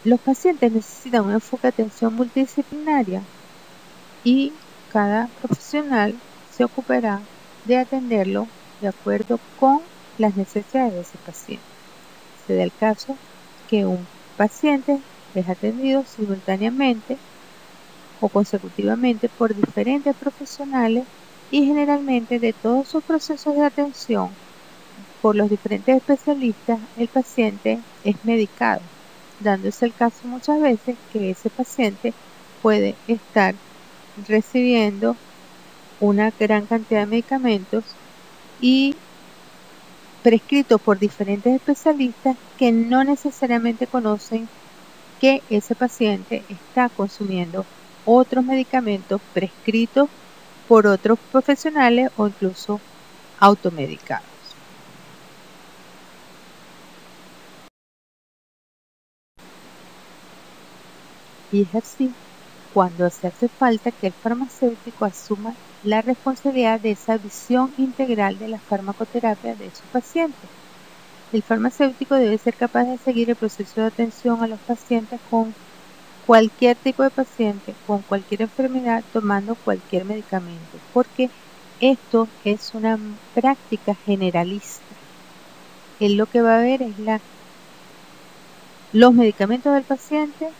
Los pacientes necesitan un enfoque de atención multidisciplinaria y cada profesional se ocupará de atenderlo de acuerdo con las necesidades de ese paciente. Se da el caso que un paciente es atendido simultáneamente o consecutivamente por diferentes profesionales y generalmente de todos sus procesos de atención por los diferentes especialistas, el paciente es medicado, dándose el caso muchas veces que ese paciente puede estar recibiendo una gran cantidad de medicamentos y prescritos por diferentes especialistas que no necesariamente conocen que ese paciente está consumiendo otros medicamentos prescritos por otros profesionales o incluso automedicados. Y es así cuando se hace falta que el farmacéutico asuma la responsabilidad de esa visión integral de la farmacoterapia de su paciente. El farmacéutico debe ser capaz de seguir el proceso de atención a los pacientes con cualquier tipo de paciente, con cualquier enfermedad, tomando cualquier medicamento, porque esto es una práctica generalista. Él lo que va a ver es los medicamentos del paciente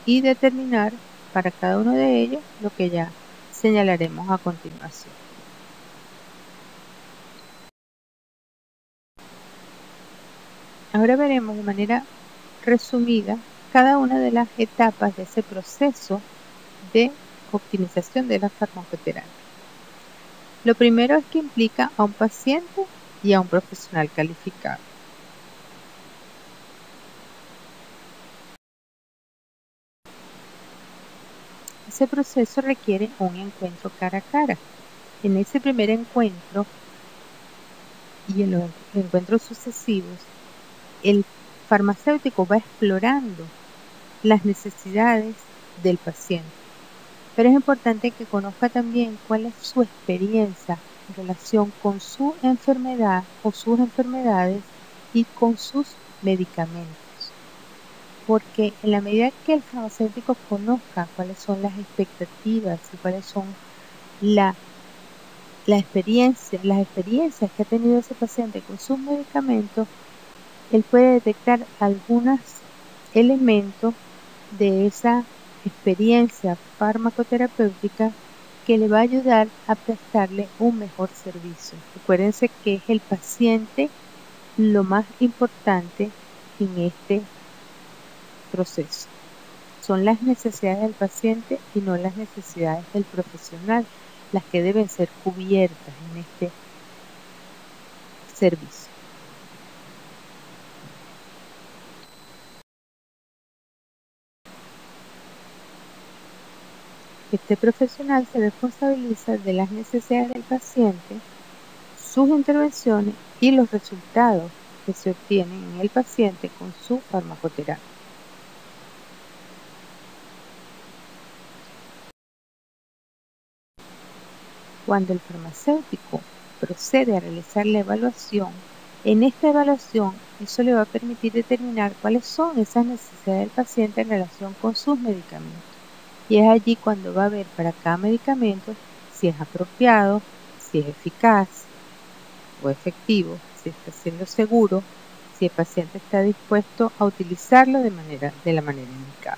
y determinar para cada uno de ellos lo que ya señalaremos a continuación. Ahora veremos de manera resumida cada una de las etapas de ese proceso de optimización de la farmacoterapia. Lo primero es que implica a un paciente y a un profesional calificado. Ese proceso requiere un encuentro cara a cara. En ese primer encuentro y en los encuentros sucesivos, el farmacéutico va explorando las necesidades del paciente. Pero es importante que conozca también cuál es su experiencia en relación con su enfermedad o sus enfermedades y con sus medicamentos. Porque en la medida que el farmacéutico conozca cuáles son las expectativas y cuáles son las experiencias que ha tenido ese paciente con sus medicamentos, él puede detectar algunos elementos de esa experiencia farmacoterapéutica que le va a ayudar a prestarle un mejor servicio. Recuérdense que es el paciente lo más importante en este proceso. Son las necesidades del paciente y no las necesidades del profesional las que deben ser cubiertas en este servicio. Este profesional se responsabiliza de las necesidades del paciente, sus intervenciones y los resultados que se obtienen en el paciente con su farmacoterapia. Cuando el farmacéutico procede a realizar la evaluación, en esta evaluación eso le va a permitir determinar cuáles son esas necesidades del paciente en relación con sus medicamentos. Y es allí cuando va a ver para cada medicamento si es apropiado, si es eficaz o efectivo, si está siendo seguro, si el paciente está dispuesto a utilizarlo de la manera indicada.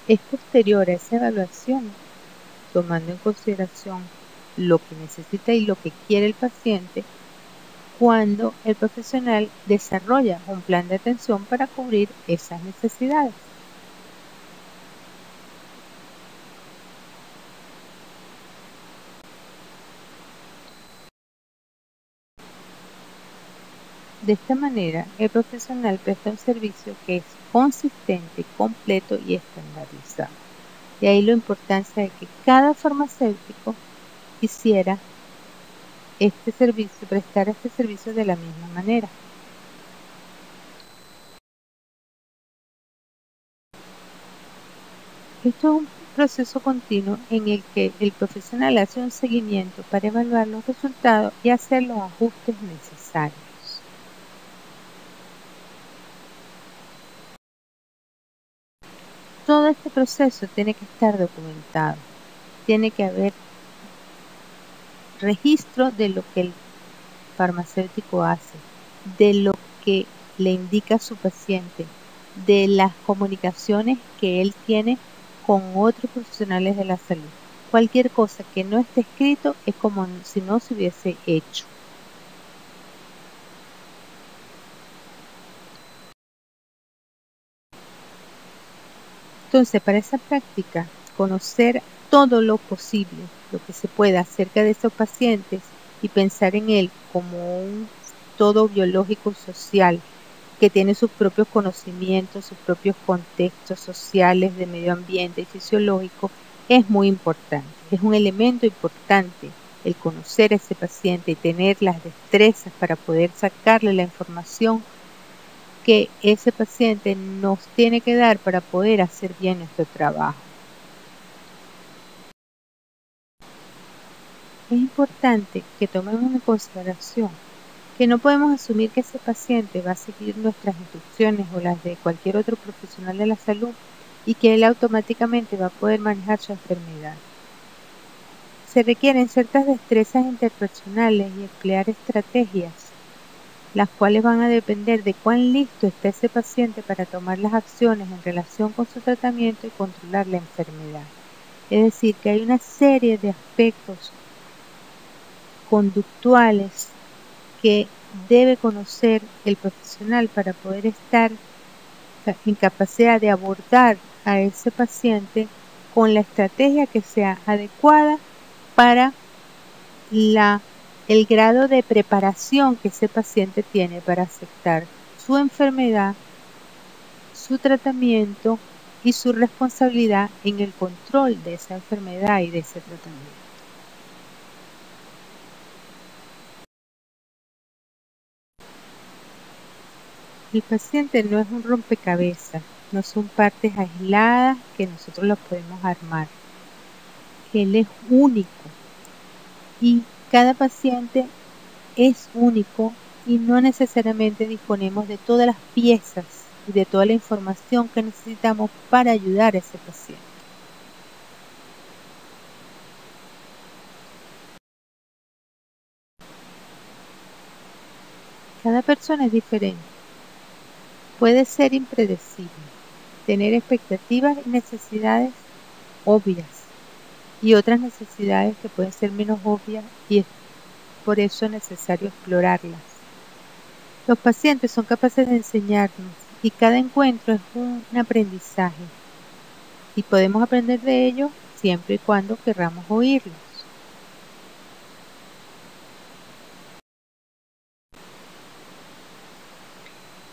Es posterior a esa evaluación, tomando en consideración lo que necesita y lo que quiere el paciente, cuando el profesional desarrolla un plan de atención para cubrir esas necesidades. De esta manera, el profesional presta un servicio que es consistente, completo y estandarizado. De ahí la importancia de que cada farmacéutico hiciera este servicio, prestar este servicio de la misma manera. Esto es proceso continuo en el que el profesional hace un seguimiento para evaluar los resultados y hacer los ajustes necesarios. Todo este proceso tiene que estar documentado, tiene que haber registro de lo que el farmacéutico hace, de lo que le indica a su paciente, de las comunicaciones que él tiene con otros profesionales de la salud. Cualquier cosa que no esté escrito es como si no se hubiese hecho. Entonces, para esa práctica, conocer todo lo posible, lo que se pueda acerca de esos pacientes y pensar en él como un todo biológico y social que tiene sus propios conocimientos, sus propios contextos sociales, de medio ambiente y fisiológico, es muy importante. Es un elemento importante el conocer a ese paciente y tener las destrezas para poder sacarle la información que ese paciente nos tiene que dar para poder hacer bien nuestro trabajo. Es importante que tomemos en consideración que no podemos asumir que ese paciente va a seguir nuestras instrucciones o las de cualquier otro profesional de la salud y que él automáticamente va a poder manejar su enfermedad. Se requieren ciertas destrezas interpersonales y emplear estrategias, las cuales van a depender de cuán listo está ese paciente para tomar las acciones en relación con su tratamiento y controlar la enfermedad. Es decir, que hay una serie de aspectos conductuales que debe conocer el profesional para poder estar en capacidad de abordar a ese paciente con la estrategia que sea adecuada para el grado de preparación que ese paciente tiene para aceptar su enfermedad, su tratamiento y su responsabilidad en el control de esa enfermedad y de ese tratamiento. El paciente no es un rompecabezas, no son partes aisladas que nosotros los podemos armar. Él es único y cada paciente es único y no necesariamente disponemos de todas las piezas y de toda la información que necesitamos para ayudar a ese paciente. Cada persona es diferente. Puede ser impredecible, tener expectativas y necesidades obvias y otras necesidades que pueden ser menos obvias y es por eso necesario explorarlas. Los pacientes son capaces de enseñarnos y cada encuentro es un aprendizaje y podemos aprender de ellos siempre y cuando querramos oírlos.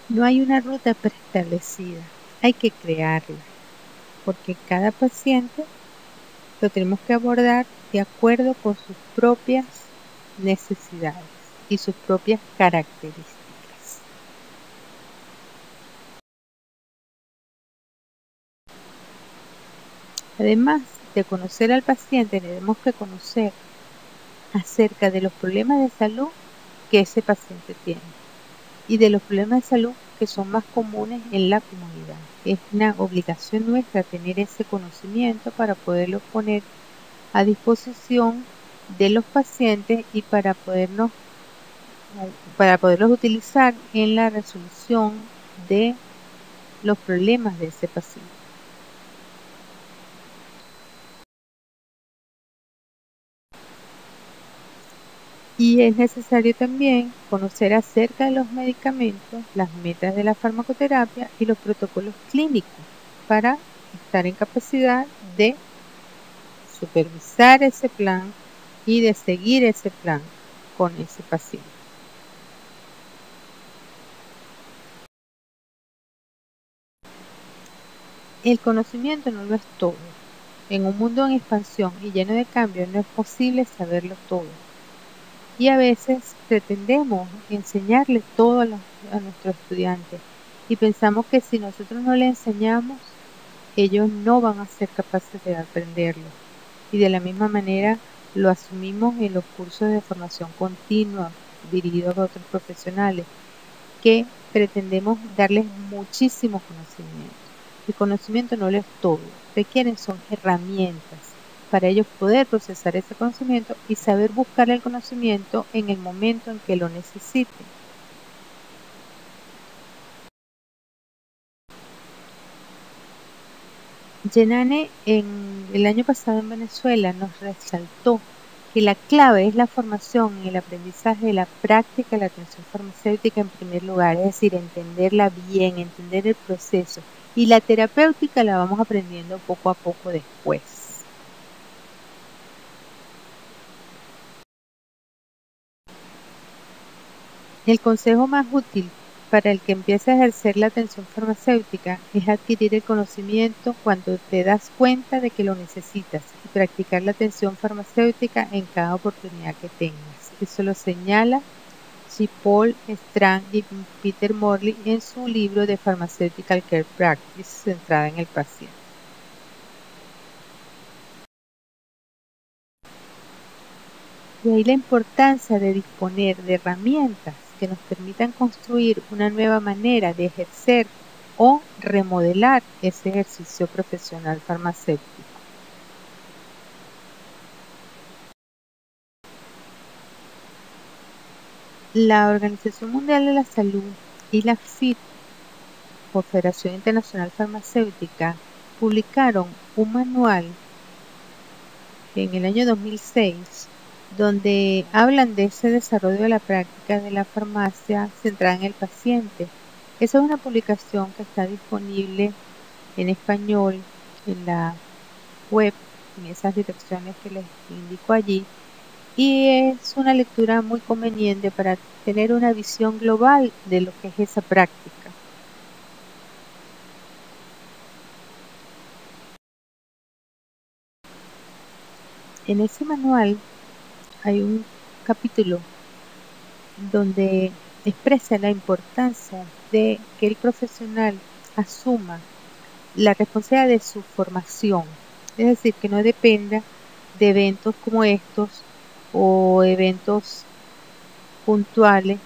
No hay una ruta preestablecida, hay que crearla, porque cada paciente lo tenemos que abordar de acuerdo con sus propias necesidades y sus propias características. Además de conocer al paciente, tenemos que conocer acerca de los problemas de salud que ese paciente tiene y de los problemas de salud que son más comunes en la comunidad. Es una obligación nuestra tener ese conocimiento para poderlo poner a disposición de los pacientes y para poderlos utilizar en la resolución de los problemas de ese paciente. Y es necesario también conocer acerca de los medicamentos, las metas de la farmacoterapia y los protocolos clínicos para estar en capacidad de supervisar ese plan y de seguir ese plan con ese paciente. El conocimiento no lo es todo. En un mundo en expansión y lleno de cambios no es posible saberlo todo. Y a veces pretendemos enseñarle todo a nuestros estudiantes y pensamos que si nosotros no le enseñamos, ellos no van a ser capaces de aprenderlo. Y de la misma manera lo asumimos en los cursos de formación continua dirigidos a otros profesionales, que pretendemos darles muchísimos conocimientos. El conocimiento no lo es todo, requieren son herramientas para ellos poder procesar ese conocimiento y saber buscar el conocimiento en el momento en que lo necesiten. Yenane en el año pasado en Venezuela nos resaltó que la clave es la formación y el aprendizaje de la práctica de la atención farmacéutica en primer lugar, es decir, entenderla bien, entender el proceso, y la terapéutica la vamos aprendiendo poco a poco después. El consejo más útil para el que empiece a ejercer la atención farmacéutica es adquirir el conocimiento cuando te das cuenta de que lo necesitas y practicar la atención farmacéutica en cada oportunidad que tengas. Eso lo señala Paul Strand y Peter Morley en su libro de Pharmaceutical Care Practice, centrada en el paciente. De ahí la importancia de disponer de herramientas que nos permitan construir una nueva manera de ejercer o remodelar ese ejercicio profesional farmacéutico. La Organización Mundial de la Salud y la FIT, o Federación Internacional Farmacéutica, publicaron un manual en el año 2006 donde hablan de ese desarrollo de la práctica de la farmacia centrada en el paciente. Esa es una publicación que está disponible en español en la web, en esas direcciones que les indico allí, y es una lectura muy conveniente para tener una visión global de lo que es esa práctica. En ese manual hay un capítulo donde expresa la importancia de que el profesional asuma la responsabilidad de su formación, es decir, que no dependa de eventos como estos o eventos puntuales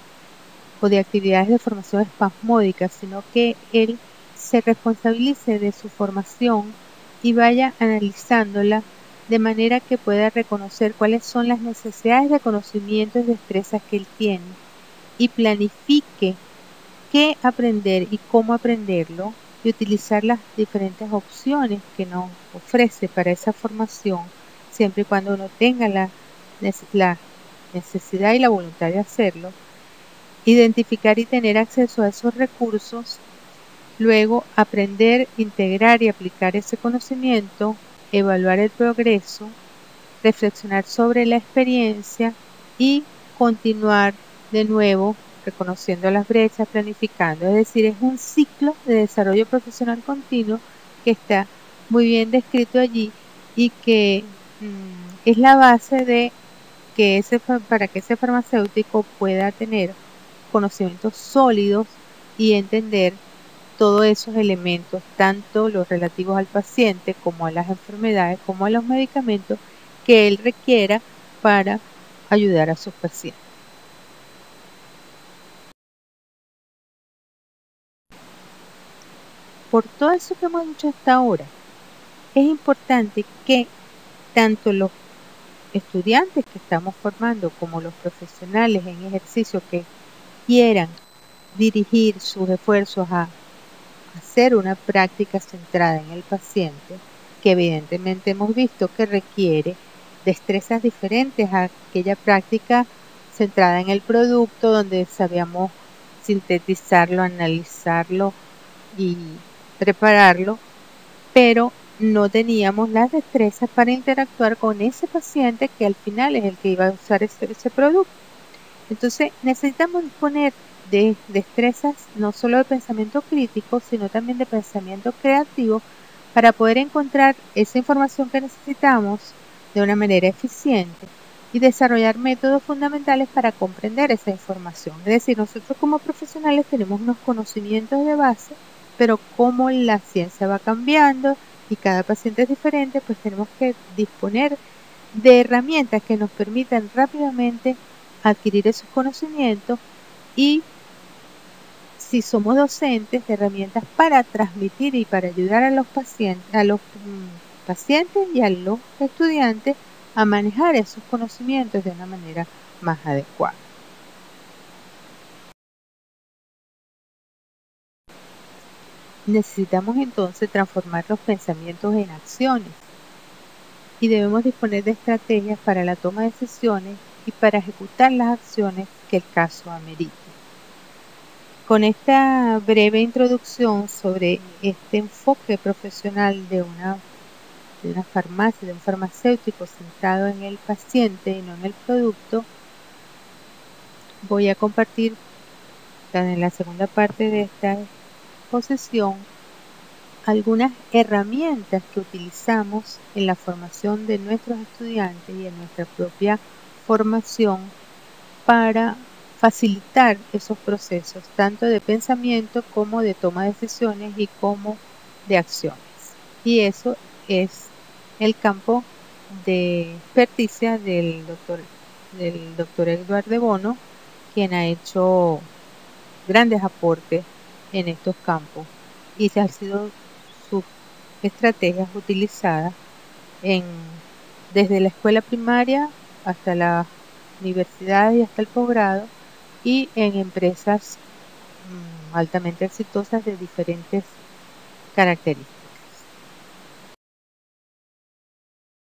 o de actividades de formación espasmódicas, sino que él se responsabilice de su formación y vaya analizándola de manera que pueda reconocer cuáles son las necesidades de conocimientos y destrezas que él tiene y planifique qué aprender y cómo aprenderlo y utilizar las diferentes opciones que nos ofrece para esa formación, siempre y cuando uno tenga la necesidad y la voluntad de hacerlo, identificar y tener acceso a esos recursos, luego aprender, integrar y aplicar ese conocimiento, evaluar el progreso, reflexionar sobre la experiencia y continuar de nuevo reconociendo las brechas, planificando. Es decir, es un ciclo de desarrollo profesional continuo que está muy bien descrito allí y que es la base de que para que ese farmacéutico pueda tener conocimientos sólidos y entender todos esos elementos, tanto los relativos al paciente como a las enfermedades, como a los medicamentos que él requiera para ayudar a sus pacientes. Por todo eso que hemos dicho hasta ahora, es importante que tanto los estudiantes que estamos formando como los profesionales en ejercicio que quieran dirigir sus esfuerzos a hacer una práctica centrada en el paciente, que evidentemente hemos visto que requiere destrezas diferentes a aquella práctica centrada en el producto, donde sabíamos sintetizarlo, analizarlo y prepararlo, pero no teníamos las destrezas para interactuar con ese paciente que al final es el que iba a usar ese producto. Entonces necesitamos disponer de destrezas no solo de pensamiento crítico, sino también de pensamiento creativo para poder encontrar esa información que necesitamos de una manera eficiente y desarrollar métodos fundamentales para comprender esa información. Es decir, nosotros como profesionales tenemos unos conocimientos de base pero como la ciencia va cambiando y cada paciente es diferente, pues tenemos que disponer de herramientas que nos permitan rápidamente adquirir esos conocimientos y, si somos docentes, de herramientas para transmitir y para ayudar a los pacientes y a los estudiantes a manejar esos conocimientos de una manera más adecuada. Necesitamos entonces transformar los pensamientos en acciones y debemos disponer de estrategias para la toma de decisiones y para ejecutar las acciones que el caso amerite. Con esta breve introducción sobre este enfoque profesional de una farmacia, de un farmacéutico centrado en el paciente y no en el producto, voy a compartir en la segunda parte de esta exposición algunas herramientas que utilizamos en la formación de nuestros estudiantes y en nuestra propia formación para facilitar esos procesos, tanto de pensamiento como de toma de decisiones y como de acciones. Y eso es el campo de experticia del doctor Edward de Bono, quien ha hecho grandes aportes en estos campos y se han sido sus estrategias utilizadas desde la escuela primaria hasta la universidad y hasta el posgrado y en empresas altamente exitosas de diferentes características.